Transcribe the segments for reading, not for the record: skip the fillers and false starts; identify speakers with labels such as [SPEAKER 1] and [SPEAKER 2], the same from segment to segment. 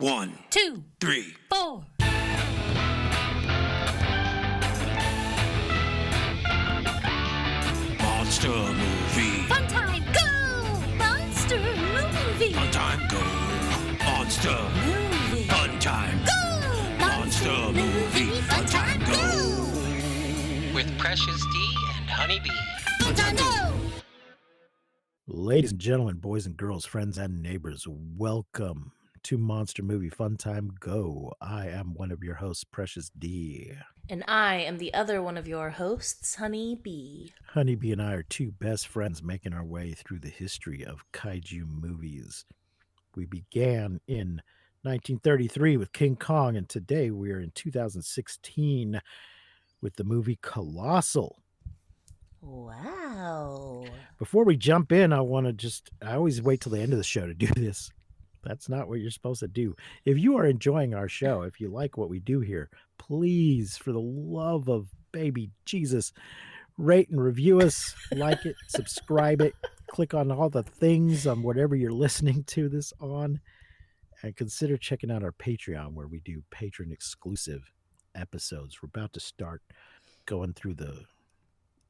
[SPEAKER 1] 1,
[SPEAKER 2] 2,
[SPEAKER 1] 3,
[SPEAKER 2] 4.
[SPEAKER 1] Monster movie.
[SPEAKER 2] Fun time, go! Monster movie.
[SPEAKER 1] Fun time, go. Monster.
[SPEAKER 2] Movie.
[SPEAKER 1] Fun time.
[SPEAKER 2] Go!
[SPEAKER 1] Monster movie. Fun time, go.
[SPEAKER 3] With Precious D and Honey Bee.
[SPEAKER 2] Fun time, go!
[SPEAKER 4] Ladies and gentlemen, boys and girls, friends and neighbors, welcome to Monster Movie Fun Time Go. I am one of your hosts, Precious D.
[SPEAKER 5] And I am the other one of your hosts, Honey Bee.
[SPEAKER 4] Honeybee and I are two best friends making our way through the history of kaiju movies. We began in 1933 with King Kong, and today we are in 2016 with the movie Colossal.
[SPEAKER 5] Wow.
[SPEAKER 4] Before we jump in, I always wait till the end of the show to do this. That's not what you're supposed to do. If you are enjoying our show, if you like what we do here, please, for the love of baby Jesus, rate and review us, like it, subscribe it, click on all the things on whatever you're listening to this on, and consider checking out our Patreon where we do patron exclusive episodes. We're about to start going through the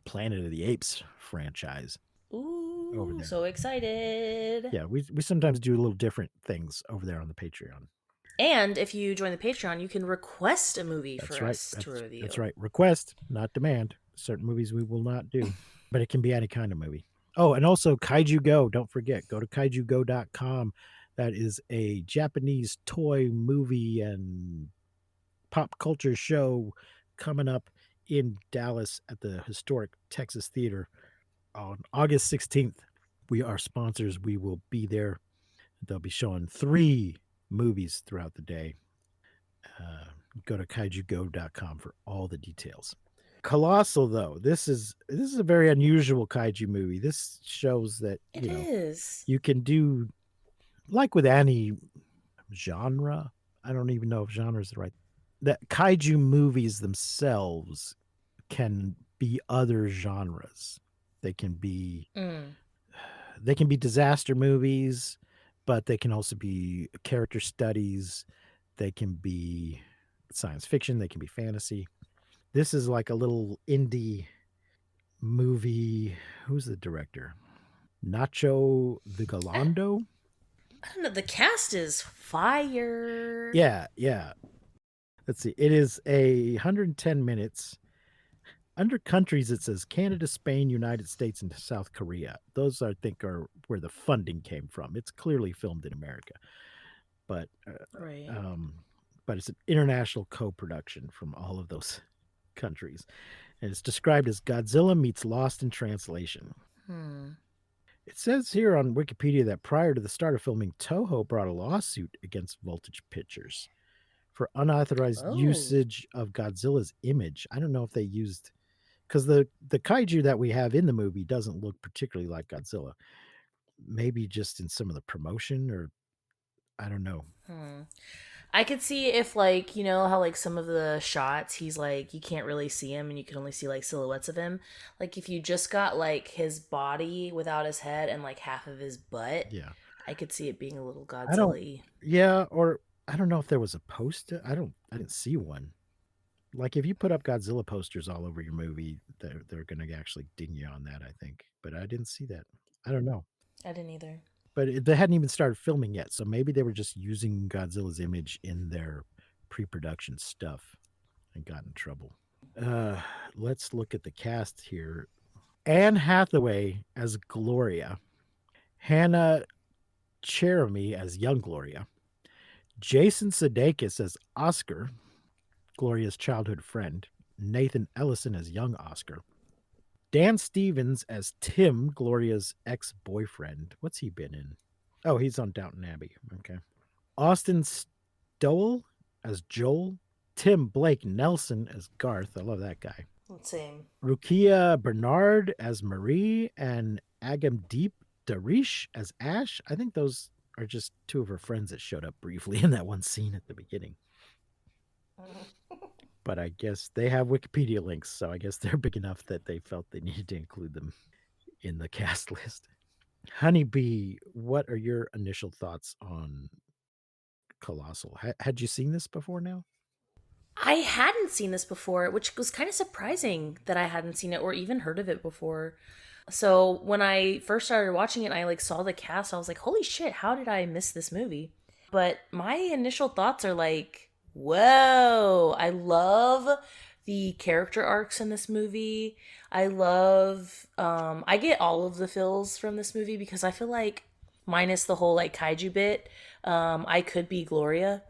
[SPEAKER 4] Planet of the Apes franchise. Over
[SPEAKER 5] Ooh,
[SPEAKER 4] there.
[SPEAKER 5] so excited.
[SPEAKER 4] Yeah, we sometimes do little different things over there on the Patreon.
[SPEAKER 5] And if you join the Patreon, you can request a movie
[SPEAKER 4] That's
[SPEAKER 5] for
[SPEAKER 4] right.
[SPEAKER 5] us to review.
[SPEAKER 4] That's right. Request, not demand. Certain movies we will not do, but it can be any kind of movie. Oh, and also Kaiju Go. Don't forget, go to kaijugo.com. That is a Japanese toy movie and pop culture show coming up in Dallas at the historic Texas Theater on August 16th. We are sponsors. We will be there. They'll be showing 3 movies throughout the day. Go to kaijugo.com for all the details. Colossal, though, this is a very unusual kaiju movie. This shows that
[SPEAKER 5] It is.
[SPEAKER 4] you can do, like with any genre, I don't even know if genre is the right, that kaiju movies themselves can be other genres. They can be disaster movies, but they can also be character studies. They can be science fiction. They can be fantasy. This is like a little indie movie. Who's the director? Nacho Vigalondo?
[SPEAKER 5] I don't know. The cast is fire.
[SPEAKER 4] Yeah. Let's see. It is 110 minutes. Under countries, it says Canada, Spain, United States, and South Korea. Those, I think, are where the funding came from. It's clearly filmed in America, but
[SPEAKER 5] Right.
[SPEAKER 4] but it's an international co-production from all of those countries, and it's described as Godzilla meets Lost in translation. It says here on Wikipedia that prior to the start of filming, Toho brought a lawsuit against Voltage Pictures for unauthorized usage of Godzilla's image. I don't know if they used, because the kaiju that we have in the movie doesn't look particularly like Godzilla. Maybe just in some of the promotion, or I don't know.
[SPEAKER 5] I could see if, like, you know how, like, some of the shots, he's, like, you can't really see him and you can only see, like, silhouettes of him. Like, if you just got, like, his body without his head and, like, half of his butt,
[SPEAKER 4] Yeah.
[SPEAKER 5] I could see it being a little Godzilla-y.
[SPEAKER 4] Yeah, or I don't know if there was a poster. I didn't see one. Like, if you put up Godzilla posters all over your movie, they're going to actually ding you on that, I think. But I didn't see that. I don't know.
[SPEAKER 5] I didn't either.
[SPEAKER 4] But they hadn't even started filming yet, so maybe they were just using Godzilla's image in their pre-production stuff and got in trouble. Let's look at the cast here. Anne Hathaway as Gloria. Hannah Cherami as young Gloria. Jason Sudeikis as Oscar, Gloria's childhood friend. Nathan Ellison as young Oscar. Dan Stevens as Tim, Gloria's ex-boyfriend. What's he been in? Oh, he's on Downton Abbey. Okay. Austin Stowell as Joel. Tim Blake Nelson as Garth. I love that guy.
[SPEAKER 5] Same.
[SPEAKER 4] Rukia Bernard as Marie and Agamdeep Darish as Ash. I think those are just 2 of her friends that showed up briefly in that one scene at the beginning. But I guess they have Wikipedia links, so I guess they're big enough that they felt they needed to include them in the cast list. Honeybee, what are your initial thoughts on Colossal. Had you seen this before now?
[SPEAKER 5] I hadn't seen this before, which was kind of surprising that I hadn't seen it or even heard of it before. So when I first started watching it, and I like saw the cast. I was like, "Holy shit! How did I miss this movie?" But my initial thoughts are like, "Whoa! I love the character arcs in this movie. I love. I get all of the feels from this movie because I feel like, minus the whole like kaiju bit, I could be Gloria."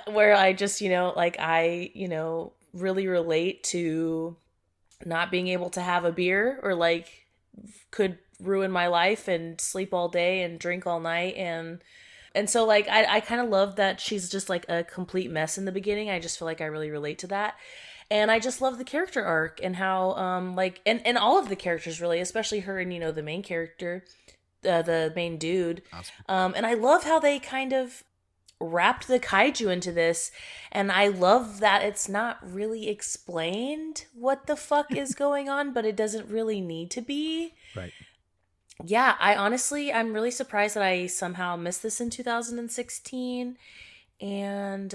[SPEAKER 5] Where I just, like I, really relate to not being able to have a beer or like could ruin my life and sleep all day and drink all night and so like I kind of love that she's just like a complete mess in the beginning. I just feel like I really relate to that. And I just love the character arc and how like and all of the characters really, especially her and the main character, the main dude.
[SPEAKER 4] Awesome.
[SPEAKER 5] And I love how they kind of wrapped the kaiju into this, and I love that it's not really explained what the fuck is going on, but it doesn't really need to be.
[SPEAKER 4] Right.
[SPEAKER 5] Yeah, I'm really surprised that I somehow missed this in 2016. And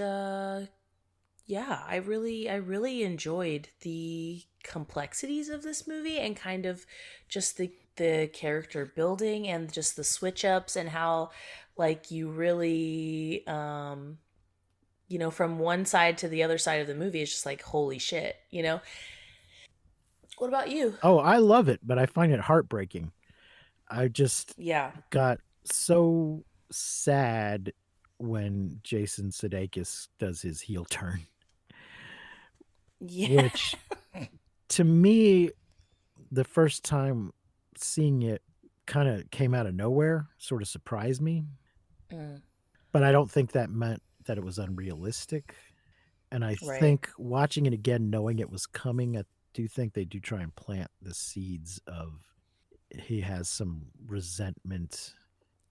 [SPEAKER 5] yeah, I really enjoyed the complexities of this movie and kind of just the character building and just the switch ups and how like you really from one side to the other side of the movie it's just like holy shit. What about you?
[SPEAKER 4] Oh, I love it, but I find it heartbreaking. I just
[SPEAKER 5] Yeah.
[SPEAKER 4] got so sad when Jason Sudeikis does his heel turn,
[SPEAKER 5] Yeah.
[SPEAKER 4] which to me, the first time seeing it kind of came out of nowhere, sort of surprised me.
[SPEAKER 5] Mm,
[SPEAKER 4] But I don't think that meant that it was unrealistic. And I
[SPEAKER 5] right.
[SPEAKER 4] think watching it again, knowing it was coming, I do think they do try and plant the seeds of he has some resentment.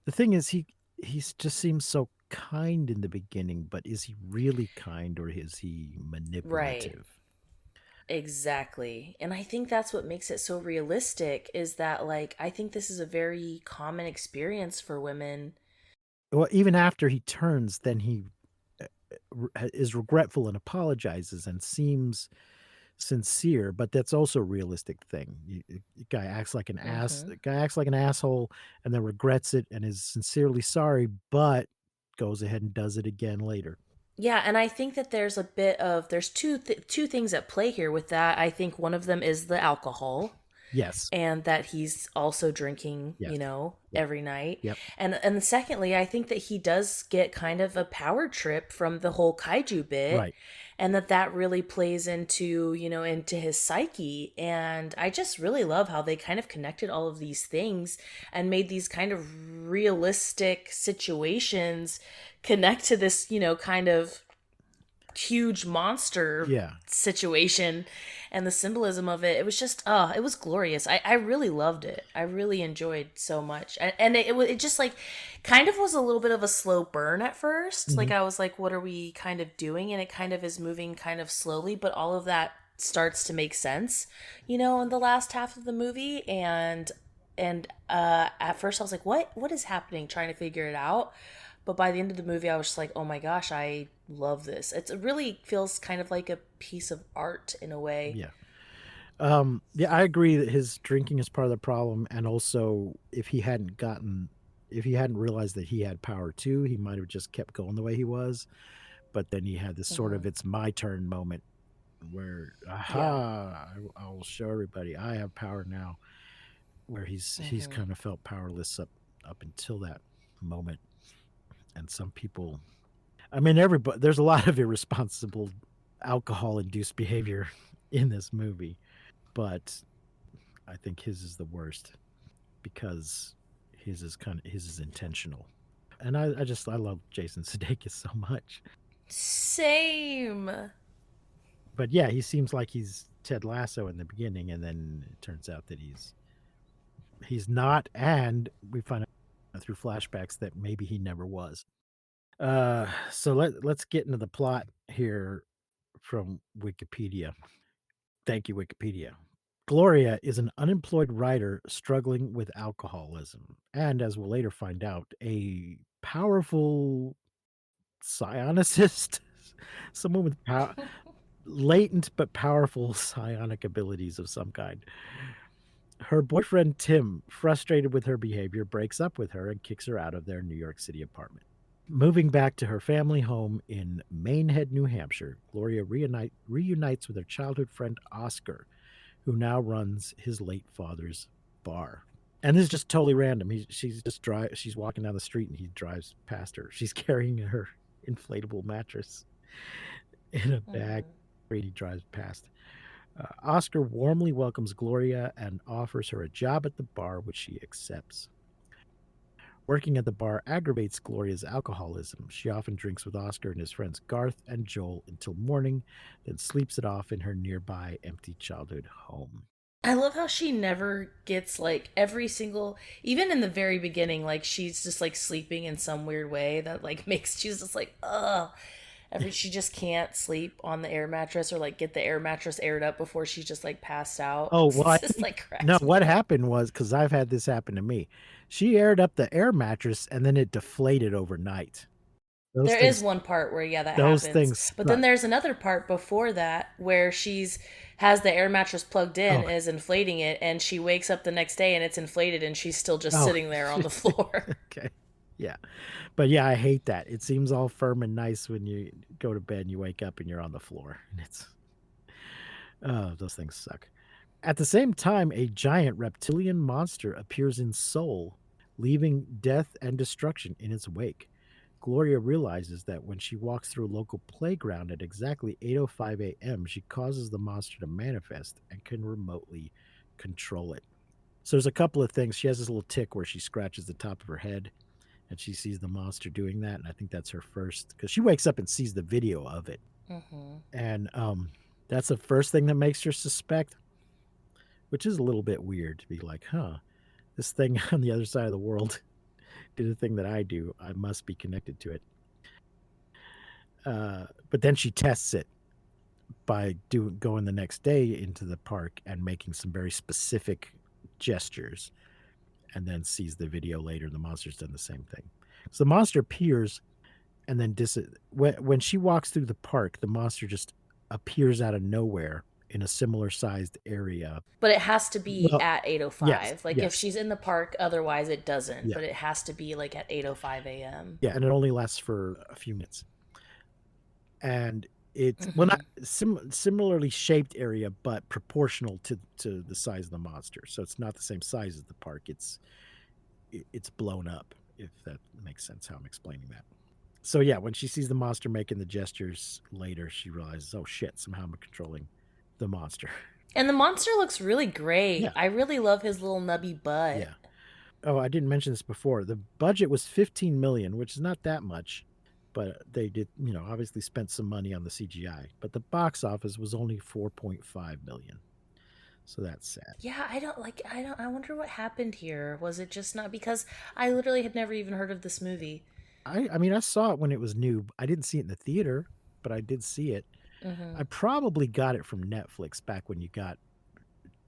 [SPEAKER 4] The thing is, he just seems so kind in the beginning, but is he really kind or is he
[SPEAKER 5] Right.
[SPEAKER 4] manipulative?
[SPEAKER 5] Exactly. And I think that's what makes it so realistic is that like I think this is a very common experience for women.
[SPEAKER 4] Well, even after he turns, then he is regretful and apologizes and seems sincere, but that's also a realistic thing. Guy acts like an ass.
[SPEAKER 5] Mhm.
[SPEAKER 4] The guy acts like an asshole, and then regrets it and is sincerely sorry, but goes ahead and does it again later.
[SPEAKER 5] Yeah, and I think that there's two things at play here with that. I think one of them is the alcohol
[SPEAKER 4] Yes.
[SPEAKER 5] and that he's also drinking,
[SPEAKER 4] Yes. Yep.
[SPEAKER 5] every night.
[SPEAKER 4] Yep.
[SPEAKER 5] And secondly, I think that he does get kind of a power trip from the whole kaiju bit
[SPEAKER 4] Right.
[SPEAKER 5] and that really plays into, into his psyche. And I just really love how they kind of connected all of these things and made these kind of realistic situations connect to this, kind of huge monster
[SPEAKER 4] Yeah.
[SPEAKER 5] situation and the symbolism of it. It was just it was glorious. I really loved it. I really enjoyed so much. And it just like kind of was a little bit of a slow burn at 1st. Like
[SPEAKER 4] Mhm.
[SPEAKER 5] I was like what are we kind of doing, and it kind of is moving kind of slowly, but all of that starts to make sense, in the last half of the movie. And at first I was like what is happening, trying to figure it out. But by the end of the movie, I was just like, oh my gosh, I love this. It really feels kind of like a piece of art in a way.
[SPEAKER 4] Yeah. Yeah, I agree that his drinking is part of the problem, and also if he hadn't realized that he had power too, he might have just kept going the way he was. But then he had this sort of
[SPEAKER 5] Hmm.
[SPEAKER 4] "it's my turn" moment where,
[SPEAKER 5] Yeah.
[SPEAKER 4] aha, I will show everybody I have power now. Where he's
[SPEAKER 5] Hmm.
[SPEAKER 4] kind of felt powerless up until that moment, and some people, I mean, everybody, there's a lot of irresponsible alcohol-induced behavior in this movie, but I think his is the worst because his is intentional. And I love Jason Sudeikis so much.
[SPEAKER 5] Same.
[SPEAKER 4] But yeah, he seems like he's Ted Lasso in the beginning, and then it turns out that he's not, and we find out through flashbacks that maybe he never was. So let's get into the plot here from Wikipedia. Thank you, Wikipedia. Gloria is an unemployed writer struggling with alcoholism, and as we'll later find out, a powerful psionicist, someone with latent but powerful psionic abilities of some kind. Her boyfriend Tim, frustrated with her behavior, breaks up with her and kicks her out of their New York City apartment. Moving back to her family home in Mainehead, New Hampshire, Gloria reunites with her childhood friend Oscar, who now runs his late father's bar. And this is just totally random. She's walking down the street and he drives past her. She's carrying her inflatable mattress in a bag. He drives past. Oscar warmly welcomes Gloria and offers her a job at the bar, which she accepts. Working at the bar aggravates Gloria's alcoholism. She often drinks with Oscar and his friends Garth and Joel until morning, then sleeps it off in her nearby empty childhood home.
[SPEAKER 5] I love how she never gets like every single, even in the very beginning, like she's just like sleeping in some weird way that like makes, she's just like, ugh. She just can't sleep on the air mattress or like get the air mattress aired up before she's just like passed out.
[SPEAKER 4] Oh, well,
[SPEAKER 5] It's just, like,
[SPEAKER 4] no, what happened was, because I've had this happen to me, she aired up the air mattress and then it deflated overnight.
[SPEAKER 5] There is one part where, that happens.
[SPEAKER 4] Those things.
[SPEAKER 5] But then there's another part before that where has the air mattress plugged in, is inflating it, and she wakes up the next day and it's inflated and she's still just sitting there on the floor.
[SPEAKER 4] Okay. Yeah. But yeah, I hate that. It seems all firm and nice when you go to bed and you wake up and you're on the floor. And those things suck. At the same time, a giant reptilian monster appears in Seoul, leaving death and destruction in its wake. Gloria realizes that when she walks through a local playground at exactly 8:05 a.m., she causes the monster to manifest and can remotely control it. So there's a couple of things. She has this little tick where she scratches the top of her head and she sees the monster doing that. And I think that's her first, because she wakes up and sees the video of it. Mm-hmm. And that's the first thing that makes her suspect, which is a little bit weird to be like, this thing on the other side of the world did a thing that I do. I must be connected to it. But then she tests it by going the next day into the park and making some very specific gestures, and then sees the video later. The monster's done the same thing. So the monster appears, and then when she walks through the park, the monster just appears out of nowhere in a similar sized area.
[SPEAKER 5] But it has to be at 8:05.
[SPEAKER 4] Yes,
[SPEAKER 5] if she's in the park, otherwise it doesn't. Yeah. But it has to be like at 8:05 a.m.
[SPEAKER 4] Yeah, and it only lasts for a few minutes. And it's not similarly shaped area, but proportional to the size of the monster. So it's not the same size as the park. It's blown up, if that makes sense how I'm explaining that. So yeah, when she sees the monster making the gestures later, she realizes, oh shit, somehow I'm controlling the monster.
[SPEAKER 5] And the monster looks really great. Yeah. I really love his little nubby butt.
[SPEAKER 4] Yeah. Oh, I didn't mention this before. The budget was $15 million, which is not that much. But they did, obviously spent some money on the CGI. But the box office was only $4.5 million. So that's sad.
[SPEAKER 5] Yeah, I wonder what happened here. Was it just not, because I literally had never even heard of this movie.
[SPEAKER 4] I mean, I saw it when it was new. I didn't see it in the theater, but I did see it. Mm-hmm. I probably got it from Netflix back when you got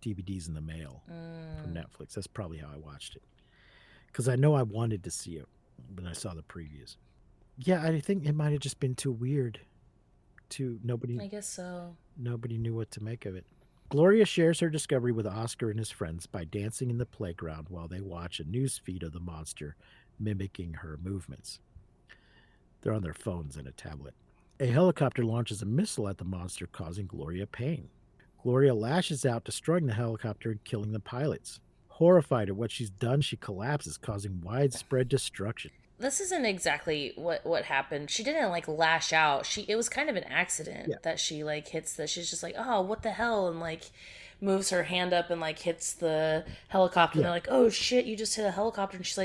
[SPEAKER 4] DVDs in the mail from Netflix. That's probably how I watched it. Because I know I wanted to see it when I saw the previews. Yeah, I think it might have just been too weird. I guess so. Nobody knew what to make of it. Gloria shares her discovery with Oscar and his friends by dancing in the playground while they watch a news feed of the monster mimicking her movements. They're on their phones and a tablet. A helicopter launches a missile at the monster, causing Gloria pain. Gloria lashes out, destroying the helicopter and killing the pilots. Horrified at what she's done, she collapses, causing widespread destruction.
[SPEAKER 5] This isn't exactly what happened. She didn't lash out. It was kind of an accident that she hits the. She's just like, oh, what the hell, and moves her hand up and hits the helicopter. And they're like, oh shit, you just hit a helicopter. And she's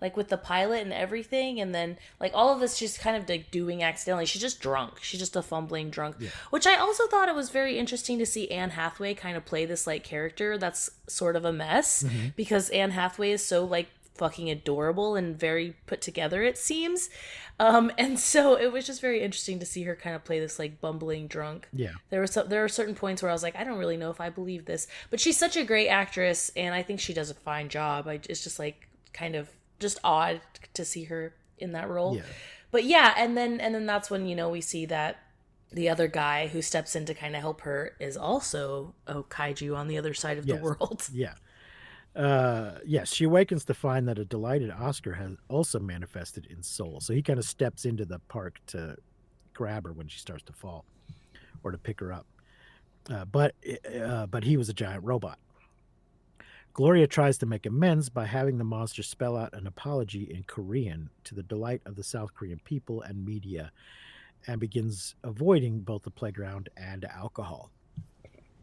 [SPEAKER 5] like with the pilot and everything, and then all of this she's kind of doing accidentally. She's just drunk. She's just a fumbling drunk. Yeah. Which I also thought it was very interesting to see Anne Hathaway kind of play this character that's sort of a mess, because Anne Hathaway is so fucking adorable and very put together, it seems. And so it was just very interesting to see her kind of play this bumbling drunk. Yeah. There are certain points where I was like, I don't really know if I believe this, but she's such a great actress and I think she does a fine job. It's just kind of just odd to see her in that role. Yeah. But yeah, and then that's when we see that the other guy who steps in to kind of help her is also a kaiju on the other side of the
[SPEAKER 4] Yes.
[SPEAKER 5] world.
[SPEAKER 4] Yeah. Yes, she awakens to find that a delighted Oscar has also manifested in Seoul. So he kind of steps into the park to grab her when she starts to fall or to pick her up. But he was a giant robot. Gloria tries to make amends by having the monster spell out an apology in Korean to the delight of the South Korean people and media, and begins avoiding both the playground and alcohol.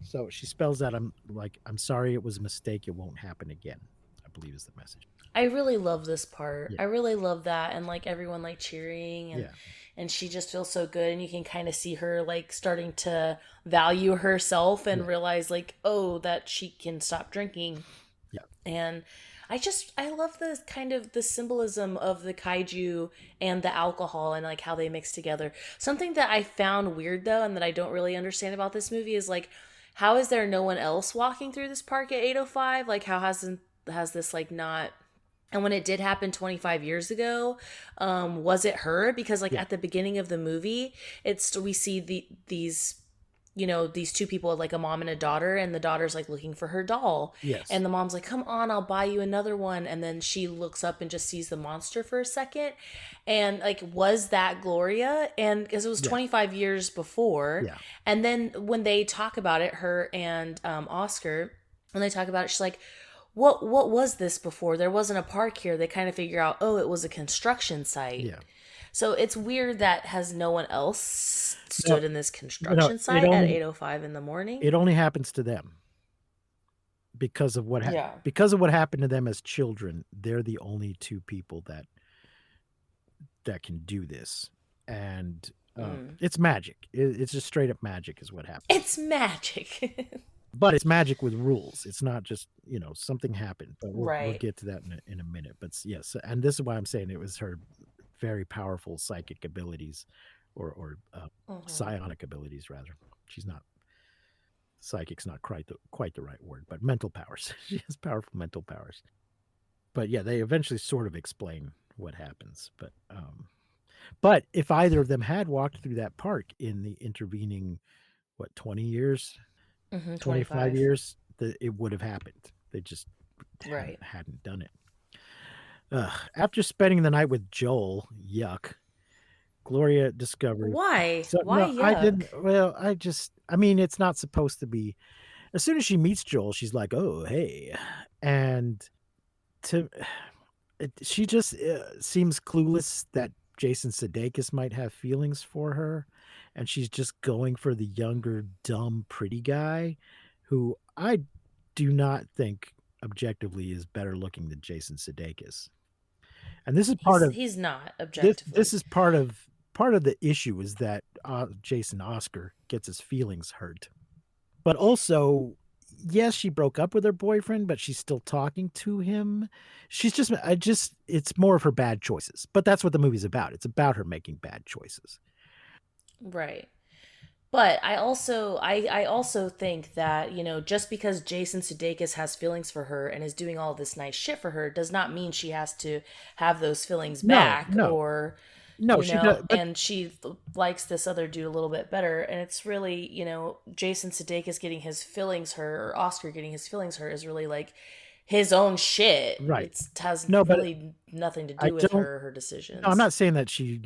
[SPEAKER 4] So she spells out, I'm sorry, it was a mistake. It won't happen again," I believe is the message.
[SPEAKER 5] I really love this part.
[SPEAKER 4] Yeah.
[SPEAKER 5] I really love that, and like everyone like cheering, and
[SPEAKER 4] Yeah.
[SPEAKER 5] and she just feels so good, and you can kind of see her like starting to value herself and
[SPEAKER 4] Yeah.
[SPEAKER 5] realize like, oh, that she can stop drinking.
[SPEAKER 4] Yeah.
[SPEAKER 5] And I love the kind of the symbolism of the kaiju and the alcohol and like how they mix together. Something that I found weird though, and that I don't really understand about this movie is like, how is there no one else walking through this park at 8:05? Like, how has this like not? And when it did happen 25 years ago, was it her? Because like
[SPEAKER 4] Yeah.
[SPEAKER 5] at the beginning of the movie, we see these two people, like a mom and a daughter, and the daughter's like looking for her doll.
[SPEAKER 4] Yes.
[SPEAKER 5] And the mom's like, come on, I'll buy you another one. And then she looks up and just sees the monster for a second. And like, was that Gloria? And because it was
[SPEAKER 4] Yeah.
[SPEAKER 5] 25 years before.
[SPEAKER 4] Yeah.
[SPEAKER 5] And then when they talk about it, her and Oscar, when they talk about it, she's like, what was this before? There wasn't a park here. They kind of figure out, oh, it was a construction site.
[SPEAKER 4] Yeah.
[SPEAKER 5] So it's weird that has no one else
[SPEAKER 4] No,
[SPEAKER 5] stood in this construction
[SPEAKER 4] it
[SPEAKER 5] site at
[SPEAKER 4] only
[SPEAKER 5] 8:05 in the morning.
[SPEAKER 4] it only happens to them because of what
[SPEAKER 5] Yeah.
[SPEAKER 4] because of what happened to them as children. They're the only two people that can do this, and it's magic. It's just straight up magic is what happens.
[SPEAKER 5] It's magic.
[SPEAKER 4] But it's magic with rules. It's not just something happened. But we'll
[SPEAKER 5] Right.
[SPEAKER 4] get to that in a minute. But yes, and this is why I'm saying it was her very powerful psychic abilities, or
[SPEAKER 5] Mhm.
[SPEAKER 4] psionic abilities rather. She's not psychic's not quite the right word, but mental powers. She has powerful mental powers. But yeah, they eventually sort of explain what happens. But if either of them had walked through that park in the intervening 20 years, 25
[SPEAKER 5] 25.
[SPEAKER 4] years, it would have happened. They just
[SPEAKER 5] Right.
[SPEAKER 4] hadn't done it. After spending the night with Joel, yuck, Gloria discovers.
[SPEAKER 5] Why?
[SPEAKER 4] So
[SPEAKER 5] Why
[SPEAKER 4] no, I didn't.
[SPEAKER 5] yuck?
[SPEAKER 4] Well, I mean, it's not supposed to be. As soon as she meets Joel, she's like, "Oh, hey," and to she just seems clueless that Jason Sudeikis might have feelings for her, and she's just going for the younger, dumb, pretty guy, who I do not think objectively is better looking than Jason Sudeikis. And this is part of
[SPEAKER 5] He's not
[SPEAKER 4] this.
[SPEAKER 5] objectively.
[SPEAKER 4] This is part of the issue is that Jason Oscar gets his feelings hurt, but also. Yes, she broke up with her boyfriend, but she's still talking to him. It's more of her bad choices. But that's what the movie's about. It's about her making bad choices.
[SPEAKER 5] Right. But I also think that, just because Jason Sudeikis has feelings for her and is doing all this nice shit for her does not mean she has to have those feelings
[SPEAKER 4] No,
[SPEAKER 5] back,
[SPEAKER 4] no.
[SPEAKER 5] or
[SPEAKER 4] No, she does. But
[SPEAKER 5] and she likes this other dude a little bit better, and it's really, Jason Sudeikis getting his feelings hurt, or Oscar getting his feelings hurt, is really like his own shit.
[SPEAKER 4] Right.
[SPEAKER 5] It has
[SPEAKER 4] No, but
[SPEAKER 5] really nothing to
[SPEAKER 4] I
[SPEAKER 5] do with
[SPEAKER 4] don't.
[SPEAKER 5] her decisions.
[SPEAKER 4] No, I'm not saying that she,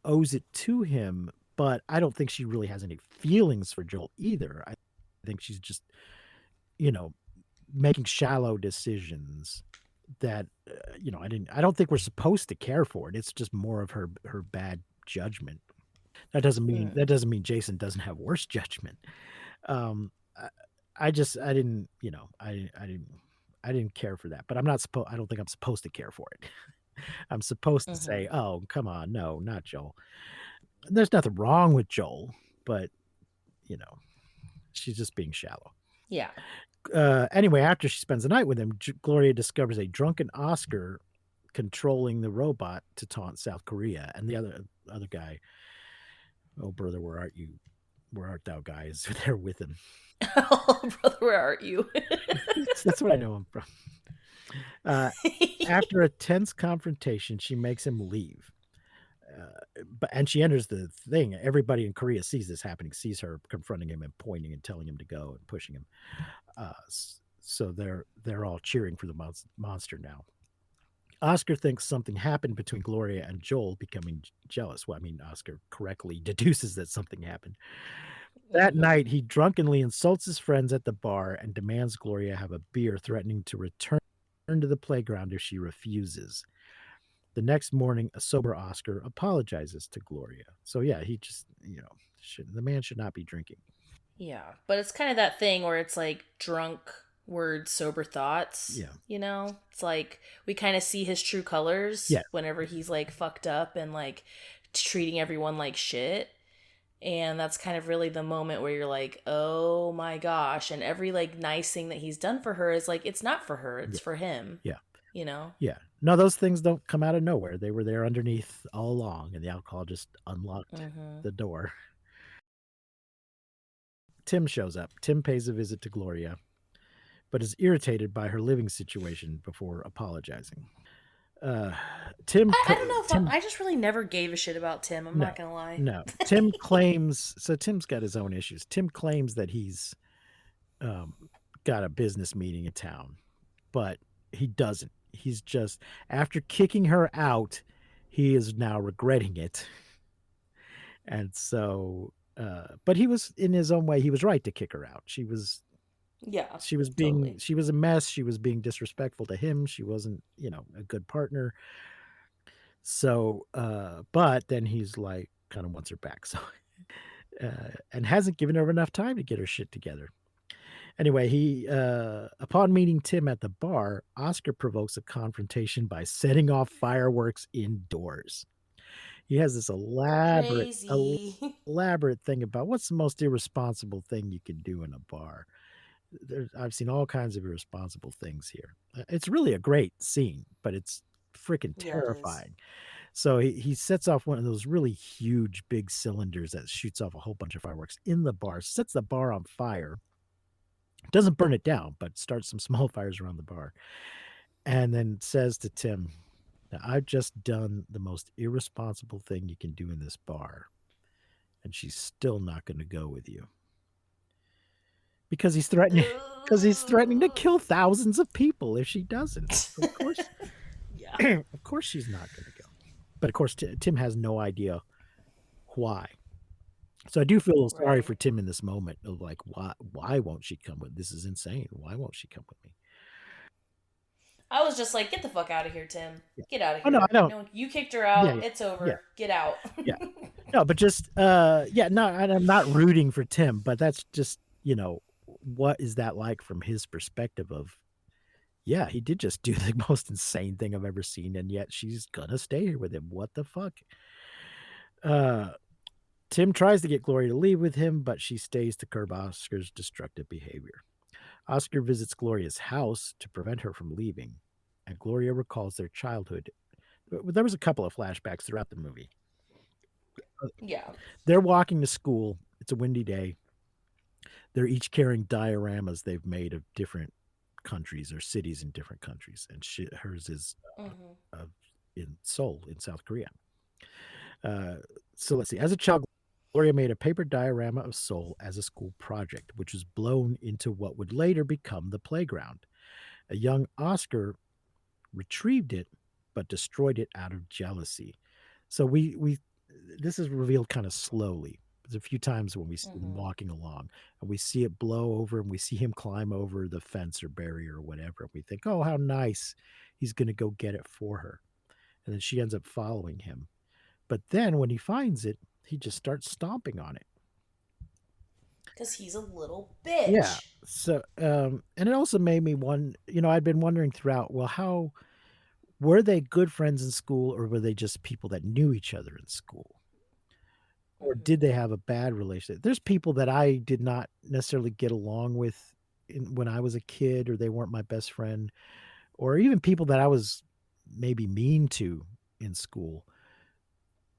[SPEAKER 4] owes it to him, but I don't think she really has any feelings for Joel either. I think she's just, making shallow decisions that I don't think we're supposed to care for it. It's just more of her bad judgment. That doesn't mean Jason doesn't have worse judgment. Um, I didn't I didn't care for that, but I don't think I'm supposed to care for it. I'm supposed to say, "Oh, come on, no, not Joel." There's nothing wrong with Joel, but she's just being shallow.
[SPEAKER 5] Yeah.
[SPEAKER 4] Anyway, after she spends the night with him, Gloria discovers a drunken Oscar controlling the robot to taunt South Korea, and the other guy, "Oh brother, where art you? Where art thou?" guy is there with him.
[SPEAKER 5] Oh, brother, where are you?
[SPEAKER 4] That's where I know him from. After a tense confrontation, she makes him leave. But she enters the thing. Everybody in Korea sees this happening, sees her confronting him and pointing and telling him to go and pushing him. So they're all cheering for the monster now. Oscar thinks something happened between Gloria and Joel, becoming jealous. Well, I mean, Oscar correctly deduces that something happened. That night, he drunkenly insults his friends at the bar and demands Gloria have a beer, threatening to return to the playground if she refuses. The next morning, a sober Oscar apologizes to Gloria. So yeah, he just, the man should not be drinking.
[SPEAKER 5] Yeah, but it's kind of that thing where it's like drunk words, sober thoughts.
[SPEAKER 4] Yeah.
[SPEAKER 5] It's like we kind of see his true colors
[SPEAKER 4] Yeah.
[SPEAKER 5] whenever he's like fucked up and like treating everyone like shit. And that's kind of really the moment where you're like, oh my gosh. And every like nice thing that he's done for her is like, it's not for her, it's for him.
[SPEAKER 4] Yeah.
[SPEAKER 5] You know?
[SPEAKER 4] Yeah. No, those things don't come out of nowhere. They were there underneath all along, and the alcohol just unlocked the door. Tim shows up. Tim pays a visit to Gloria, but is irritated by her living situation before apologizing. Tim,
[SPEAKER 5] I don't know if I just really never gave a shit about Tim. I'm not gonna lie.
[SPEAKER 4] No, Tim claims. So Tim's got his own issues. Tim claims that he's got a business meeting in town, but he doesn't. He's just, after kicking her out, he is now regretting it. And so, but he was, in his own way, he was right to kick her out. She was
[SPEAKER 5] totally.
[SPEAKER 4] she was a mess. She was being disrespectful to him. She wasn't, a good partner. So, but then he's like, kind of wants her back. So, and hasn't given her enough time to get her shit together. Anyway, upon meeting Tim at the bar, Oscar provokes a confrontation by setting off fireworks indoors. He has this
[SPEAKER 5] Crazy.
[SPEAKER 4] elaborate thing about what's the most irresponsible thing you can do in a bar. I've seen all kinds of irresponsible things here. It's really a great scene, but it's freaking terrifying. So he sets off one of those really huge, big cylinders that shoots off a whole bunch of fireworks in the bar, sets the bar on fire. Doesn't burn it down, but starts some small fires around the bar. And then says to Tim, now, I've just done the most irresponsible thing you can do in this bar, and she's still not going to go with you. Because he's threatening to kill thousands of people if she doesn't. Of course.
[SPEAKER 5] Yeah.
[SPEAKER 4] Of course she's not going to go. But of course Tim has no idea why. So I do feel a little sorry for Tim in this moment of like, why won't she come with? This is insane. Why won't she come with me?
[SPEAKER 5] I was just like, get the fuck out of here, Tim. Get out of
[SPEAKER 4] Oh,
[SPEAKER 5] here.
[SPEAKER 4] no, I don't.
[SPEAKER 5] You kicked her out.
[SPEAKER 4] Yeah, yeah.
[SPEAKER 5] It's over.
[SPEAKER 4] Yeah.
[SPEAKER 5] Get out.
[SPEAKER 4] Yeah. No, but just no, I'm not rooting for Tim, but that's just, what is that like from his perspective of, yeah, he did just do the most insane thing I've ever seen, and yet she's gonna stay here with him. What the fuck? Tim tries to get Gloria to leave with him, but she stays to curb Oscar's destructive behavior. Oscar visits Gloria's house to prevent her from leaving, and Gloria recalls their childhood. There was a couple of flashbacks throughout the movie.
[SPEAKER 5] Yeah.
[SPEAKER 4] They're walking to school. It's a windy day. They're each carrying dioramas they've made of different countries or cities in different countries, and hers is in Seoul, in South Korea. So let's see. As a child, Gloria made a paper diorama of Seoul as a school project, which was blown into what would later become the playground. A young Oscar retrieved it, but destroyed it out of jealousy. So this is revealed kind of slowly. There's a few times when we see them walking along, and we see it blow over, and we see him climb over the fence or barrier or whatever. And we think, oh, how nice. He's going to go get it for her. And then she ends up following him. But then when he finds it, he just starts stomping on it.
[SPEAKER 5] Because he's a little bitch.
[SPEAKER 4] Yeah. So, and it also made me wonder, I'd been wondering throughout, well, how were they good friends in school, or were they just people that knew each other in school? Or did they have a bad relationship? There's people that I did not necessarily get along with when I was a kid, or they weren't my best friend, or even people that I was maybe mean to in school.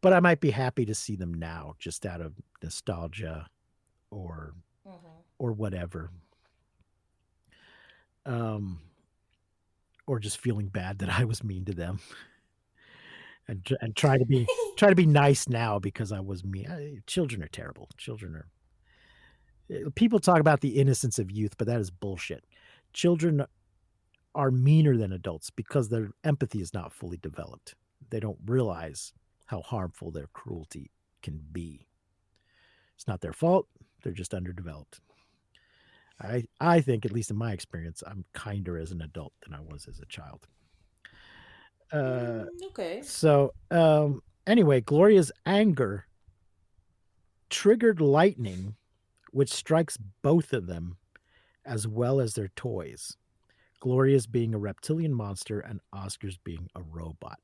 [SPEAKER 4] But I might be happy to see them now, just out of nostalgia or whatever. Or just feeling bad that I was mean to them. and try to be nice now because I was me. Children are terrible. Children are people talk about the innocence of youth, but that is bullshit. Children are meaner than adults because their empathy is not fully developed. They don't realize how harmful their cruelty can be. It's not their fault. They're just underdeveloped. I think, at least in my experience, I'm kinder as an adult than I was as a child.
[SPEAKER 5] Okay.
[SPEAKER 4] So anyway, Gloria's anger triggered lightning, which strikes both of them as well as their toys. Gloria's being a reptilian monster and Oscar's being a robot.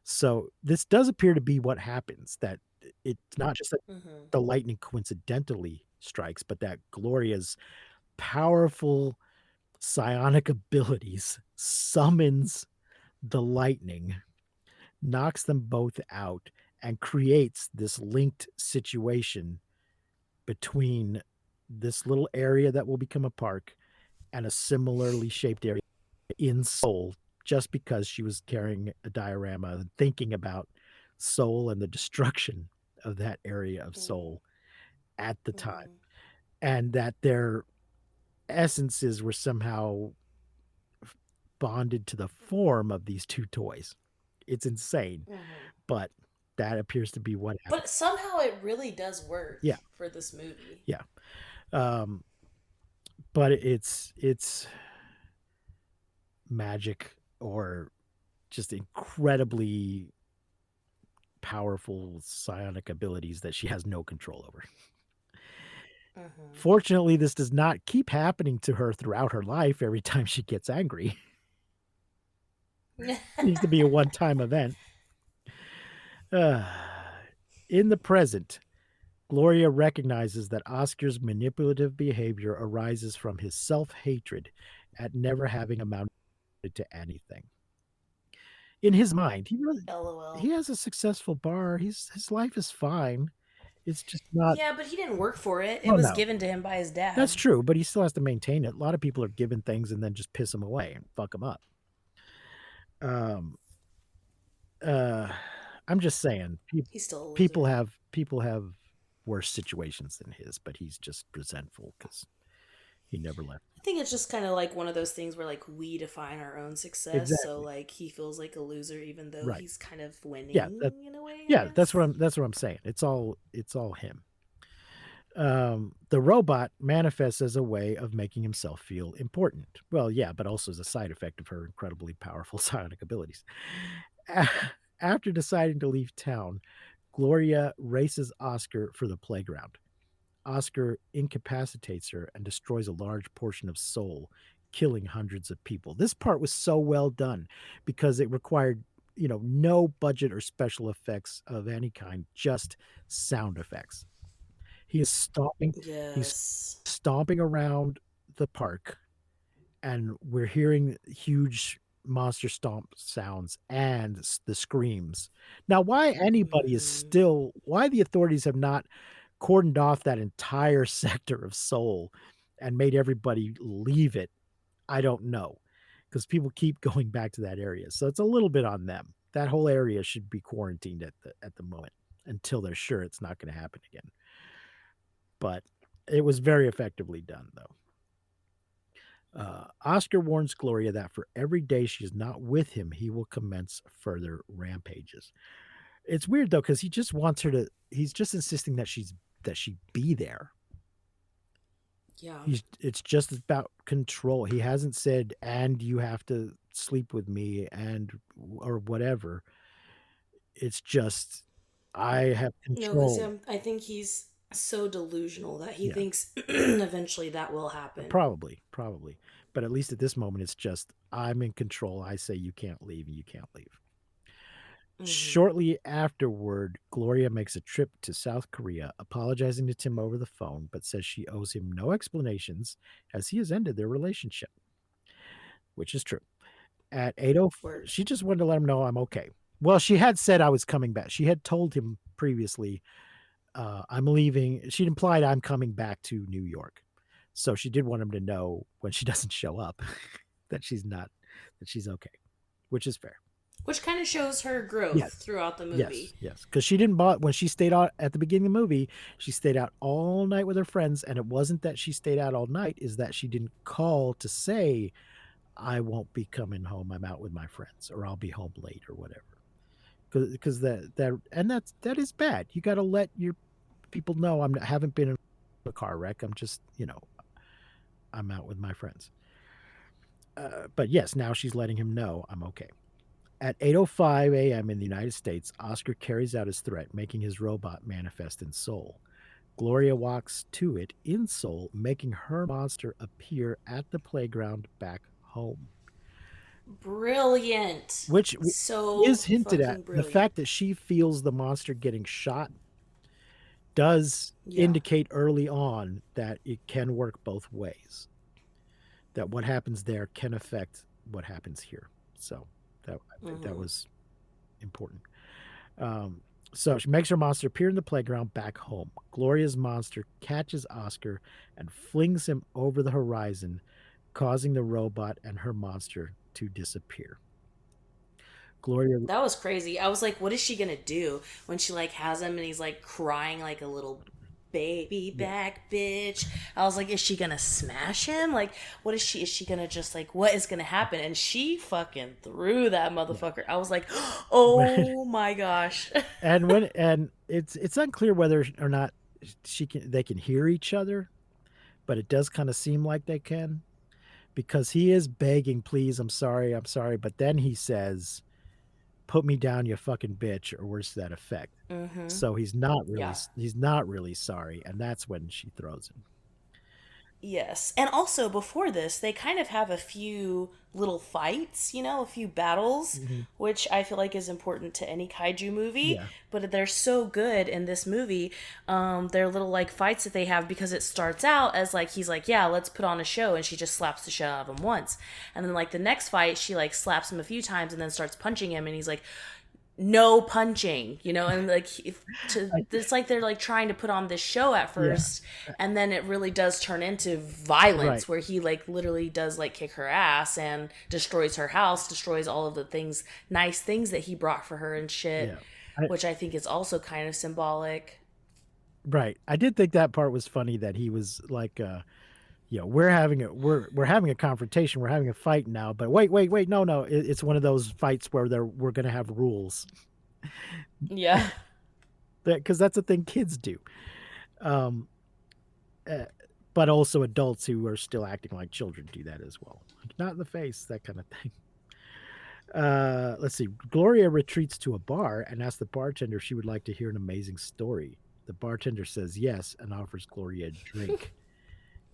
[SPEAKER 4] So this does appear to be what happens, that it's not just that
[SPEAKER 5] Mm-hmm.
[SPEAKER 4] the lightning coincidentally strikes, but that Gloria's powerful psionic abilities summons the lightning, knocks them both out, and creates this linked situation between this little area that will become a park and a similarly shaped area in Seoul, just because she was carrying a diorama and thinking about Seoul and the destruction of that area of Seoul at the time, and that their essences were somehow bonded to the form of these two toys. It's insane, but that appears to be what happened.
[SPEAKER 5] But somehow it really does work.
[SPEAKER 4] Yeah.
[SPEAKER 5] For this movie.
[SPEAKER 4] Yeah. But it's magic, or just incredibly powerful psionic abilities that she has no control over. Fortunately, this does not keep happening to her throughout her life every time she gets angry. It needs to be a one-time event. In the present, Gloria recognizes that Oscar's manipulative behavior arises from his self-hatred at never having amounted to anything. In his mind,
[SPEAKER 5] LOL.
[SPEAKER 4] he has a successful bar. His life is fine. It's just not.
[SPEAKER 5] Yeah, but he didn't work for it. It
[SPEAKER 4] Well,
[SPEAKER 5] was
[SPEAKER 4] no.
[SPEAKER 5] given to him by his dad.
[SPEAKER 4] That's true, but he still has to maintain it. A lot of people are given things and then just piss them away and fuck them up. I'm just saying,
[SPEAKER 5] He's still a loser.
[SPEAKER 4] people have worse situations than his, but he's just resentful because he never left.
[SPEAKER 5] I think it's just kind of like one of those things where like we define our own success.
[SPEAKER 4] Exactly.
[SPEAKER 5] So like he feels like a loser even though
[SPEAKER 4] Right.
[SPEAKER 5] he's kind of winning in a way. I
[SPEAKER 4] Yeah,
[SPEAKER 5] guess.
[SPEAKER 4] that's what I'm saying. It's all him. The robot manifests as a way of making himself feel important. Well, yeah, but also as a side effect of her incredibly powerful psionic abilities. After deciding to leave town, Gloria races Oscar for the playground. Oscar incapacitates her and destroys a large portion of Seoul, killing hundreds of people. This part was so well done because it required, no budget or special effects of any kind, just sound effects. He is stomping.
[SPEAKER 5] Yes.
[SPEAKER 4] He's stomping around the park, and we're hearing huge monster stomp sounds and the screams. Now, why anybody is why the authorities have not cordoned off that entire sector of Seoul and made everybody leave it, I don't know, because people keep going back to that area. So it's a little bit on them. That whole area should be quarantined at the moment until they're sure it's not going to happen again. But it was very effectively done, though. Oscar warns Gloria that for every day she is not with him, he will commence further rampages. It's weird though, because he just wants her to. He's just insisting that she be there.
[SPEAKER 5] Yeah.
[SPEAKER 4] It's just about control. He hasn't said, and you have to sleep with me or whatever. It's just, I have control.
[SPEAKER 5] No, I think he's so delusional that he thinks eventually that will happen.
[SPEAKER 4] Probably. But at least at this moment, it's just, I'm in control. I say you can't leave, and you can't leave. Shortly afterward, Gloria makes a trip to South Korea, apologizing to Tim over the phone, but says she owes him no explanations as he has ended their relationship, which is true. At 8:04, she just wanted to let him know I'm okay. Well, she had said I was coming back. She had told him previously, I'm leaving. She'd implied I'm coming back to New York. So she did want him to know when she doesn't show up that she's okay, which is fair.
[SPEAKER 5] Which kind of shows her growth
[SPEAKER 4] Yes.
[SPEAKER 5] throughout the
[SPEAKER 4] Yes,
[SPEAKER 5] movie.
[SPEAKER 4] yes, because she didn't bother when she stayed out at the beginning of the movie. She stayed out all night with her friends, and it wasn't that she stayed out all night; is that she didn't call to say, "I won't be coming home. I'm out with my friends, or I'll be home late, or whatever." Because that is bad. You got to let your people know I haven't been in a car wreck. I'm just I'm out with my friends. But yes, now she's letting him know I'm okay. At 8:05 a.m. in the United States, Oscar carries out his threat, making his robot manifest in Seoul. Gloria walks to it in Seoul, making her monster appear at the playground back home,
[SPEAKER 5] Brilliant.
[SPEAKER 4] which
[SPEAKER 5] So
[SPEAKER 4] is hinted at.
[SPEAKER 5] fucking
[SPEAKER 4] The
[SPEAKER 5] brilliant.
[SPEAKER 4] fact that she feels the monster getting shot does
[SPEAKER 5] Yeah.
[SPEAKER 4] indicate early on that it can work both ways. That what happens there can affect what happens here. So I think that was important. So she makes her monster appear in the playground back home. Gloria's monster catches Oscar and flings him over the horizon, causing the robot and her monster to disappear. Gloria,
[SPEAKER 5] That was crazy. I was like, what is she gonna do when she like has him and he's like crying like a little baby back bitch? I was like, is she gonna smash him? Like, what is she gonna just like what is gonna happen? And she fucking threw that motherfucker. I was like, oh my gosh.
[SPEAKER 4] and it's unclear whether or not they can hear each other, but it does kind of seem like they can because he is begging, please, I'm sorry, but then he says, put me down, you fucking bitch, or worse to that effect. So he's not really sorry, and that's when she throws him.
[SPEAKER 5] Yes. And also before this, they kind of have a few little fights, a few battles, which I feel like is important to any kaiju movie.
[SPEAKER 4] Yeah.
[SPEAKER 5] But they're so good in this movie. They're little like fights that they have because it starts out as like he's like, yeah, let's put on a show, and she just slaps the shit out of him once. And then like the next fight, she like slaps him a few times and then starts punching him, and he's like, no punching, and like it's like they're like trying to put on this show at first, and then it really does turn into violence, where he like literally does like kick her ass and destroys her house, destroys all of the nice things that he brought for her and shit, which I think is also kind of symbolic.
[SPEAKER 4] Right. I did think that part was funny that he was like, we're having a confrontation, we're having a fight now, but wait, no, it's one of those fights where we're gonna have rules.
[SPEAKER 5] Yeah.
[SPEAKER 4] Because that's a thing kids do, but also adults who are still acting like children do that as well. Like, not in the face, that kind of thing. Let's see. Gloria retreats to a bar and asks the bartender if she would like to hear an amazing story. The bartender says yes and offers Gloria a drink.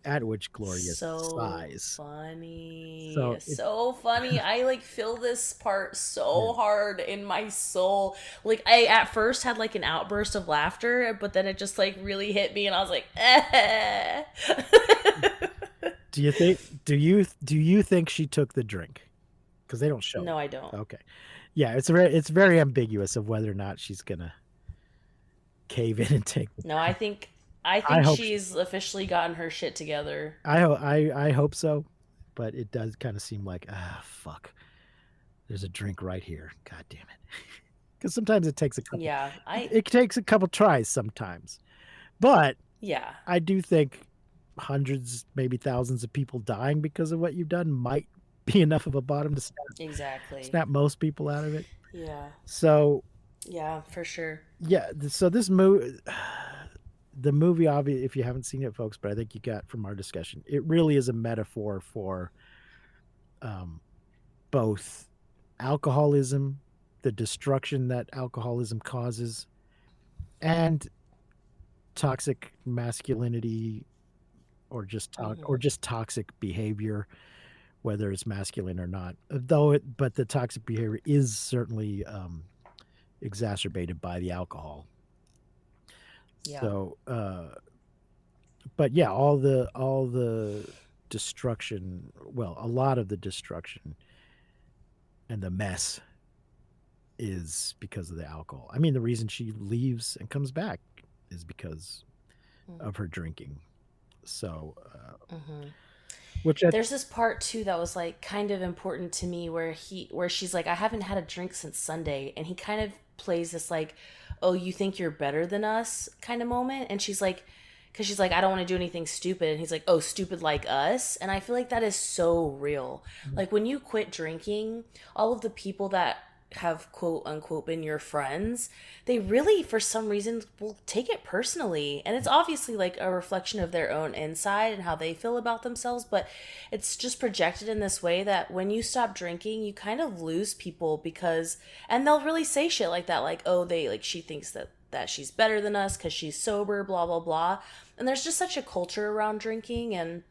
[SPEAKER 4] At which Gloria sighs.
[SPEAKER 5] Funny.
[SPEAKER 4] So
[SPEAKER 5] So funny. I like feel this part so hard in my soul. Like I at first had like an outburst of laughter, but then it just like really hit me and I was like, eh.
[SPEAKER 4] Do you think she took the drink? Because they don't show.
[SPEAKER 5] No, I don't.
[SPEAKER 4] Okay. Yeah, it's very ambiguous of whether or not she's gonna cave in and take.
[SPEAKER 5] No, I think she's officially gotten her shit together.
[SPEAKER 4] I hope so, but it does kind of seem like fuck. There's a drink right here. God damn it. Because sometimes it takes a couple.
[SPEAKER 5] Yeah,
[SPEAKER 4] it takes a couple tries sometimes, but
[SPEAKER 5] yeah,
[SPEAKER 4] I do think hundreds, maybe thousands of people dying because of what you've done might be enough of a bottom to snap most people out of it.
[SPEAKER 5] Yeah.
[SPEAKER 4] So.
[SPEAKER 5] Yeah, for sure.
[SPEAKER 4] Yeah. So this movie. The movie, obviously, if you haven't seen it, folks, but I think you got from our discussion, it really is a metaphor for both alcoholism, the destruction that alcoholism causes, and toxic masculinity, or just toxic behavior, whether it's masculine or not. But the toxic behavior is certainly exacerbated by the alcohol.
[SPEAKER 5] Yeah.
[SPEAKER 4] So, but yeah, all the destruction, well, a lot of the destruction and the mess is because of the alcohol. I mean, the reason she leaves and comes back is because of her drinking. So, which I,
[SPEAKER 5] There's this part too that was like kind of important to me where she's like, I haven't had a drink since Sunday, and he kind of plays this like, oh, you think you're better than us kind of moment, and she's like, because she's like, I don't want to do anything stupid, and he's like, oh, stupid like us, and I feel like that is so real. Like when you quit drinking, all of the people that have quote unquote been your friends, they really for some reason will take it personally, and it's obviously like a reflection of their own inside and how they feel about themselves, but it's just projected in this way that when you stop drinking you kind of lose people, because and they'll really say shit like that, like, oh, they like, she thinks that she's better than us because she's sober, blah blah blah. And there's just such a culture around drinking, and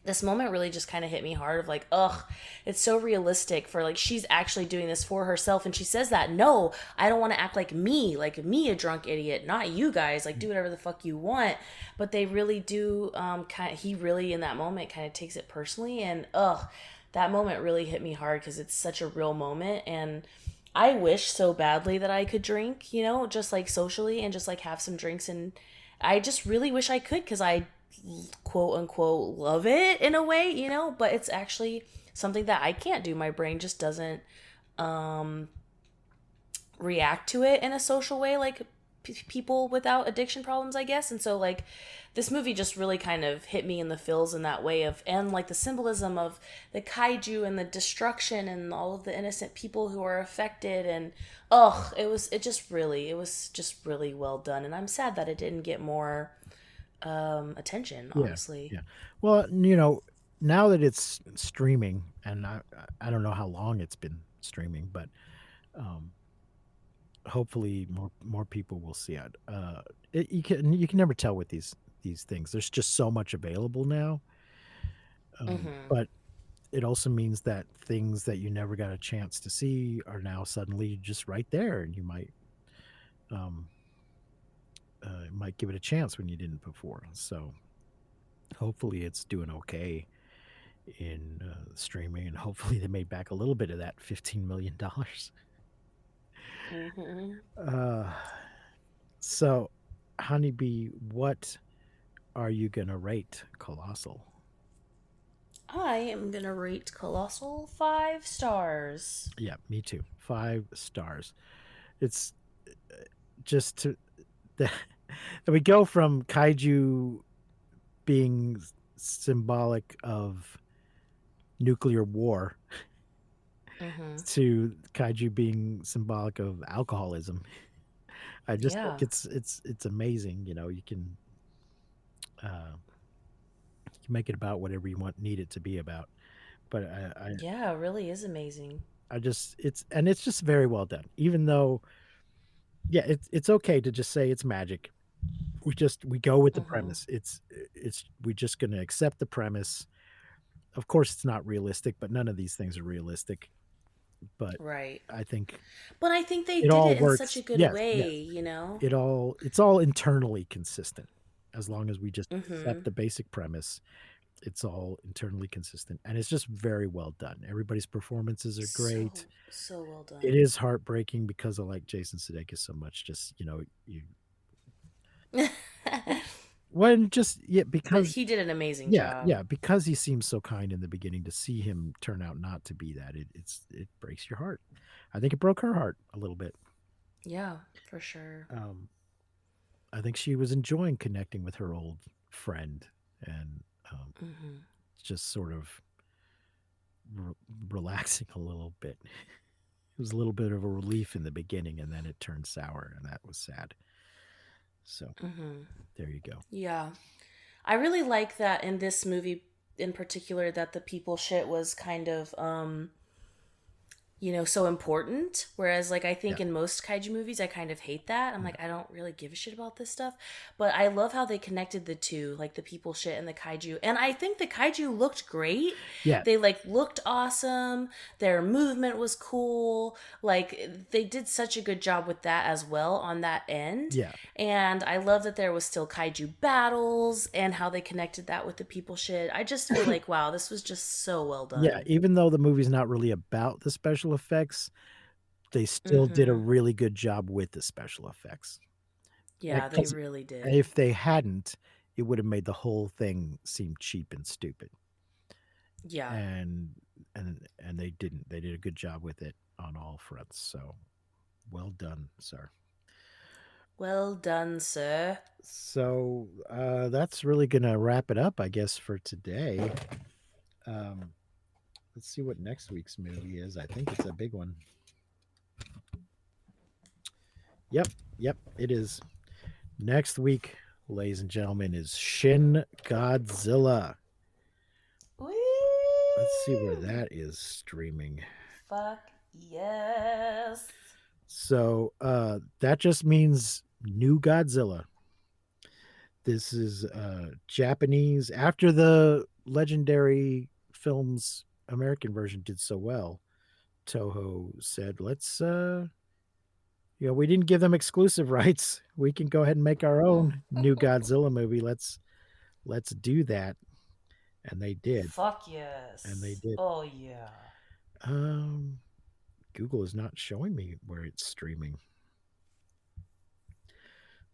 [SPEAKER 5] this moment really just kind of hit me hard of like, ugh, it's so realistic for like, she's actually doing this for herself, and she says that, no, I don't want to act like me, a drunk idiot, not you guys, like do whatever the fuck you want. But they really do, kind of, he really in that moment kind of takes it personally, and ugh, that moment really hit me hard because it's such a real moment. And I wish so badly that I could drink, just like socially and just like have some drinks, and I just really wish I could, because I quote unquote love it in a way, but it's actually something that I can't do. My brain just doesn't react to it in a social way like people without addiction problems, I guess. And so like this movie just really kind of hit me in the feels in that way of, and like the symbolism of the kaiju and the destruction and all of the innocent people who are affected, and it was just really well done, and I'm sad that it didn't get more attention,
[SPEAKER 4] yeah,
[SPEAKER 5] honestly.
[SPEAKER 4] yeah. Well, now that it's streaming, and I don't know how long it's been streaming, but um, hopefully more people will see it. You can never tell with these things. There's just so much available now,
[SPEAKER 5] Mm-hmm.
[SPEAKER 4] but it also means that things that you never got a chance to see are now suddenly just right there, and you um, might give it a chance when you didn't before. So hopefully it's doing okay in streaming, and hopefully they made back a little bit of that $15 million.
[SPEAKER 5] Mm-hmm.
[SPEAKER 4] Uh, so, Honeybee, what are you gonna rate Colossal?
[SPEAKER 5] I am gonna rate Colossal 5 stars.
[SPEAKER 4] Yeah, me too. 5 stars. It's just to that we go from kaiju being symbolic of nuclear war
[SPEAKER 5] Mm-hmm.
[SPEAKER 4] to kaiju being symbolic of alcoholism. I just think
[SPEAKER 5] Yeah.
[SPEAKER 4] it's amazing. Uh, you can make it about whatever you need it to be about. But
[SPEAKER 5] Yeah, it really is amazing.
[SPEAKER 4] I just it's just very well done. Even though, yeah, it's okay to just say it's magic. We go with the
[SPEAKER 5] Mm-hmm.
[SPEAKER 4] premise. It's we're just going to accept the premise. Of course, it's not realistic, but none of these things are realistic. But
[SPEAKER 5] Right.
[SPEAKER 4] I think
[SPEAKER 5] But I think they
[SPEAKER 4] it
[SPEAKER 5] did
[SPEAKER 4] all
[SPEAKER 5] it in such a
[SPEAKER 4] works.
[SPEAKER 5] good
[SPEAKER 4] Yes, yes.
[SPEAKER 5] way.
[SPEAKER 4] It's all internally consistent as long as we just
[SPEAKER 5] Mm-hmm.
[SPEAKER 4] accept the basic premise. It's all internally consistent, and it's just very well done. Everybody's performances are great.
[SPEAKER 5] So well
[SPEAKER 4] It
[SPEAKER 5] done.
[SPEAKER 4] is heartbreaking because I like Jason Sudeikis so much. Just you when just yeah
[SPEAKER 5] But
[SPEAKER 4] because
[SPEAKER 5] he did an amazing
[SPEAKER 4] yeah,
[SPEAKER 5] job.
[SPEAKER 4] yeah, because he seems so kind in the beginning, to see him turn out not to be that, it breaks your heart. I think it broke her heart a little bit.
[SPEAKER 5] Yeah, for sure.
[SPEAKER 4] Um, I think she was enjoying connecting with her old friend, and
[SPEAKER 5] Mm-hmm.
[SPEAKER 4] just sort of re- relaxing a little bit. It was a little bit of a relief in the beginning, and then it turned sour, and that was sad. So
[SPEAKER 5] Mm-hmm.
[SPEAKER 4] there you go.
[SPEAKER 5] Yeah. I really like that in this movie in particular that the people shit was kind of so important. Whereas, like, I
[SPEAKER 4] Yeah,
[SPEAKER 5] think in most kaiju movies, I kind of hate that. I'm like, I don't really give a shit about this stuff. But I love how they connected the two, like the people shit and the kaiju. And I think the kaiju looked great.
[SPEAKER 4] yeah,
[SPEAKER 5] They, like, looked awesome. Their movement was cool. Like, they did such a good job with that as well on that end.
[SPEAKER 4] yeah,
[SPEAKER 5] And I love that there was still kaiju battles and how they connected that with the people shit. I just feel like, wow, this was just so well
[SPEAKER 4] yeah.
[SPEAKER 5] done.
[SPEAKER 4] Even though the movie's not really about the special effects, they still did a
[SPEAKER 5] Mm-hmm.
[SPEAKER 4] really good job with the special effects.
[SPEAKER 5] Yeah, they
[SPEAKER 4] Because
[SPEAKER 5] really did.
[SPEAKER 4] if they hadn't, it would have made the whole thing seem cheap and stupid.
[SPEAKER 5] Yeah.
[SPEAKER 4] and they didn't. They did a good job with it on all fronts. So well done, sir.
[SPEAKER 5] Well done, sir.
[SPEAKER 4] So that's really gonna wrap it up, I guess, for today. Let's see what next week's movie is. I think it's a big one. Yep, it is. Next week, ladies and gentlemen, is Shin Godzilla.
[SPEAKER 5] Woo!
[SPEAKER 4] Let's see where that is streaming.
[SPEAKER 5] Fuck yes.
[SPEAKER 4] So that just means new Godzilla. This is Japanese. After the legendary film's American version did so well, Toho said, let's we didn't give them exclusive rights. We can go ahead and make our own new Godzilla movie. Let's do that. And they did.
[SPEAKER 5] Fuck yes.
[SPEAKER 4] And they did.
[SPEAKER 5] Oh yeah.
[SPEAKER 4] Google is not showing me where it's streaming.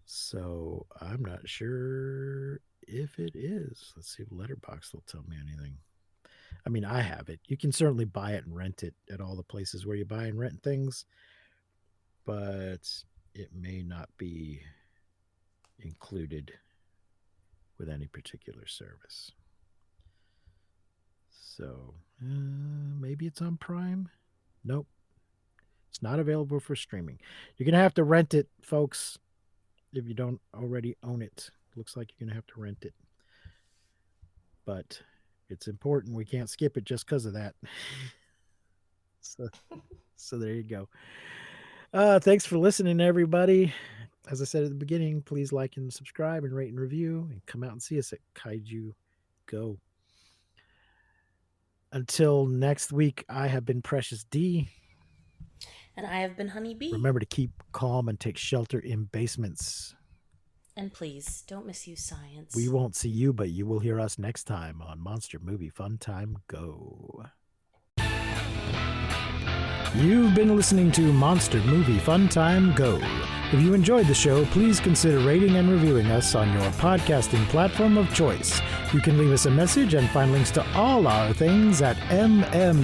[SPEAKER 4] So I'm not sure if it is. Let's see if Letterboxd will tell me anything. I mean, I have it. You can certainly buy it and rent it at all the places where you buy and rent things, but it may not be included with any particular service. So maybe it's on Prime. Nope. It's not available for streaming. You're going to have to rent it, folks, if you don't already own it. Looks like you're going to have to rent it. But it's important. We can't skip it just because of that. So there you go. Thanks for listening, everybody. As I said at the beginning, please like and subscribe and rate and review and come out and see us at Kaiju Go. Until next week, I have been Precious D.
[SPEAKER 5] And I have been Honey Bee.
[SPEAKER 4] Remember to keep calm and take shelter in basements.
[SPEAKER 5] And please, don't misuse science.
[SPEAKER 4] We won't see you, but you will hear us next time on Monster Movie Fun Time Go. You've been listening to Monster Movie Fun Time Go. If you enjoyed the show, please consider rating and reviewing us on your podcasting platform of choice. You can leave us a message and find links to all our things at mmftg.com.